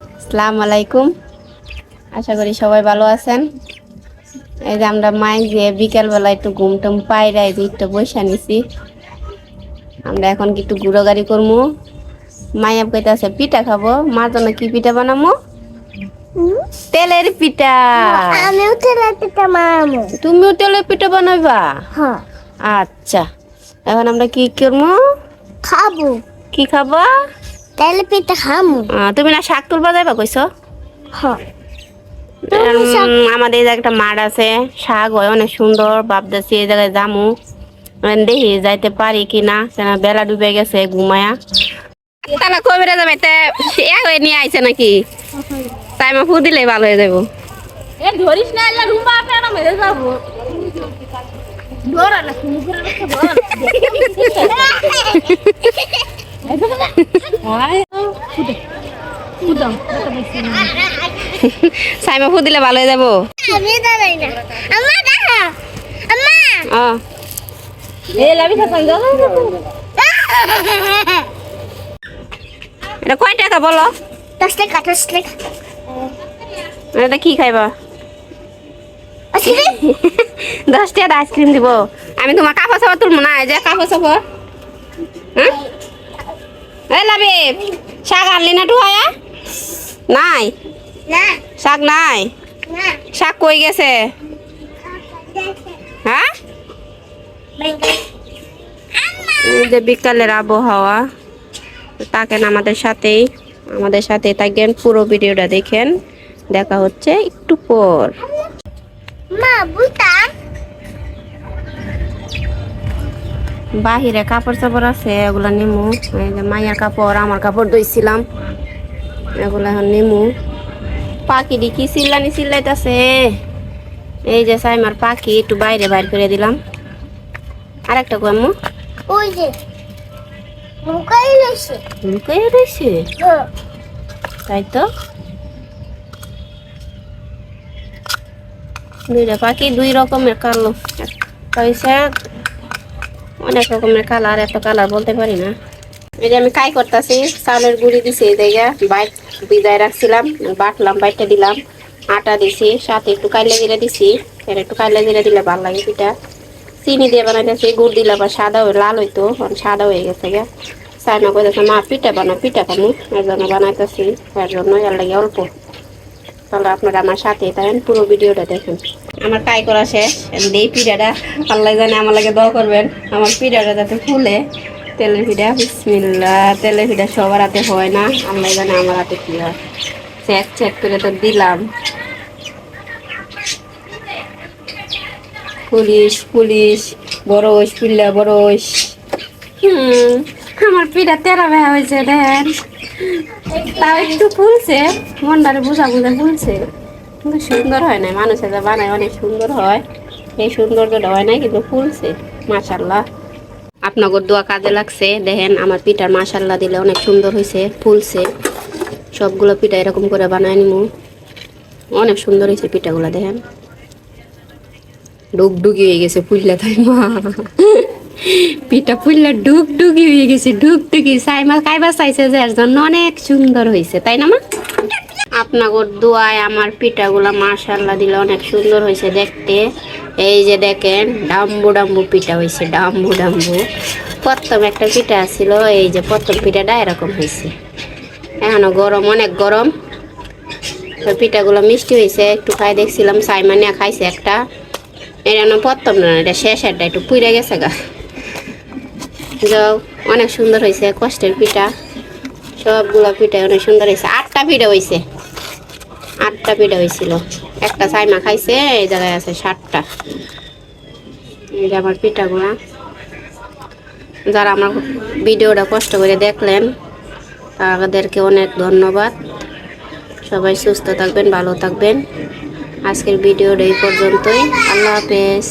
আসসালামু আলাইকুম। আশা করি সবাই ভালো আছেন। এই যে আমরা মাইক দিয়ে বিকেলবেলা একটু ঘুম টুম পাইরা এই যে একটু বসে নিছি। আমরা এখন কি একটু ঘুরো গাড়ি করবো। মাইয়া কইতাছে পিঠা খাবো, মার জন্য কি পিঠা বানামো? তেলের পিঠা। আমিও তেলের পিঠা বানাবো। তুমিও তেলের পিঠা বানাইবা? হ্যাঁ। আচ্ছা, এখন আমরা কি করবো? খাবো। কি খাবা? তেলের পিঠা খামু। তুমি না শাক তুলবা যাইবা কইছো? হ্যাঁ। আমাদের এই জায়গায় একটা মাঠ আছে, শাক হয় অনেক সুন্দর। ভাবতেছি এই জায়গায় যামু, দেখি যাইতে পারি কিনা। বেলা ডুবে গেছে ঘুমায়া। তাহলে কবে যাবে? হয়ে নিয়ে আইছে নাকি? তাই মা ফু দিলে ভালো হয়ে যাবো। ধরিস না, রুমা আপনারা মেরে যাবো। সাইমা ফু দিলে ভালো হয়ে যাবো। আমি দাঁড়াই না। আম্মা দেখা। আম্মা। এটা কয় টাকা বলো? 10 টাকা 10 টাকা। এটা কি খাইবা? 10 টাকা আইসক্রিম দিব। আমি তোমার কাপড় চাপড় তুলবো না। এই যে কাপড় চাপড়। এই লাবি, শাক আনলি না টুহায়া? নাই না শাক নাই। না। শাক কই গেছে? হ্যাঁ, এই যে বিকালের আবহাওয়া। থাকেন আমাদের সাথেই থাকেন, পুরো ভিডিওটা দেখেন। দেখা হচ্ছে একটু পর। মা বুতা। বাহিরে কাপড় চাপড় আছে, এগুলা নিমু। এই যে মায়ের কাপড়, আমার কাপড় ধুইছিলাম, এগুলা এখন নিমু। পাখি দেখি চিল্লাইতেছে। এই যে সাইমার পাখি একটু বাইরে বাইর করে দিলাম। আরেকটা কমু। ওই যে লুকাই রইছে। লুকাইয়া রয়েছে? হ্যাঁ। তাই তো, দুইটা পাখি দুই রকমের কালো হয়েছে, অনেক রকমের কালার। এত কালার বলতে পারি না। এই যে আমি কাই করতেছি, চাউলের গুঁড়ি দিছি এই জায়গা বাইট ভিজায় রাখছিলাম, বাটলাম, বাইটটা দিলাম, আটা দিছি, সাথে একটু কাইলে জিরা দিছি। একটু কাইলে জিরা দিলে ভালো লাগে পিঠা। চিনি দিয়ে বানাইতেছি, গুড় দিলে আবার সাদা হয়ে লাল হইতো, সাদা হয়ে গেছে গা। সাইমা কইতেছে মা পিঠা বানাও, পিঠা খামু, এর জন্য বানাইতেছি। এর জন্য এর লাগে অল্প। তাহলে আপনারা আমার সাথেই থাকেন, পুরো ভিডিওটা দেখেন। আমার কাই করা শেষ। এই পিঠাটা আল্লাহ জানে, আমার লাগে দোয়া করবেন আমার পিঠাটা যাতে ফুলে। তেলের পিঠা, বিসমিল্লাহ। তেলের পিঠা সবার হাতে হয় না, আল্লাহ জানে আমার হাতে কি হয়। চেক চেক করে তো দিলাম। পুলিশ পুলিশ, বরস পুল্লা বরস। আমার পিঠা তেরা বেয়া হয়েছে দেন। তাও একটু ফুলছে, মনটারে বুঝা বুঝা ফুলছে, কিন্তু সুন্দর হয় নাই। মানুষে যা বানায় অনেক সুন্দর হয়, এই সৌন্দর্যটা হয় নাই, কিন্তু ফুলছে মাশাল্লাহ। আপনাদের দোয়া কাজে লাগছে। দেখেন আমার পিঠার মাশাল্লাহ দিলে অনেক সুন্দর হয়েছে, ফুলছে। সবগুলো পিঠা এরকম করে বানায় নিমু। অনেক সুন্দর হয়েছে পিঠাগুলো, দেখেন ডুগডুগি হয়ে গেছে ফুললা। তাই মা পিঠা ফুললা ডুগডুগি হয়ে গেছে, ডুগডুগি। সাইমা খাইবার চাইছে যে, এর জন্য অনেক সুন্দর হয়েছে, তাই না মা? আপনাদের দোয়ায় আমার পিঠাগুলা মাশাল্লাহ দিলে অনেক সুন্দর হয়েছে দেখতে। এই যে দেখেন ডাম্বু ডাম্বু পিঠা হয়েছে, ডাম্বু ডাম্বু। প্রথম একটা পিঠা ছিল, এই যে প্রথম পিঠাটা এরকম হয়েছে। এখনো গরম, অনেক গরম। পিঠাগুলো মিষ্টি হয়েছে, একটু খাই দেখছিলাম। সাইমা নিয়ে খাইছে একটা। এটা প্রথম না, এটা শেষেরটা একটু পুড়ে গেছে গা। যাও, অনেক সুন্দর হয়েছে, কষ্টের পিঠা। সবগুলো পিঠা অনেক সুন্দর হয়েছে। 8টা পিঠা হয়েছে, 8টা পিঠা হয়েছিল। একটা সাইমা খাইছে, এই জায়গায় আছে 7টা। এই যে আমার পিঠাগুলা। যারা আমার ভিডিওটা কষ্ট করে দেখলেন তাদেরকে অনেক ধন্যবাদ। সবাই সুস্থ থাকবেন, ভালো থাকবেন। আজকের ভিডিওটা এই পর্যন্তই। আল্লাহ হাফেজ।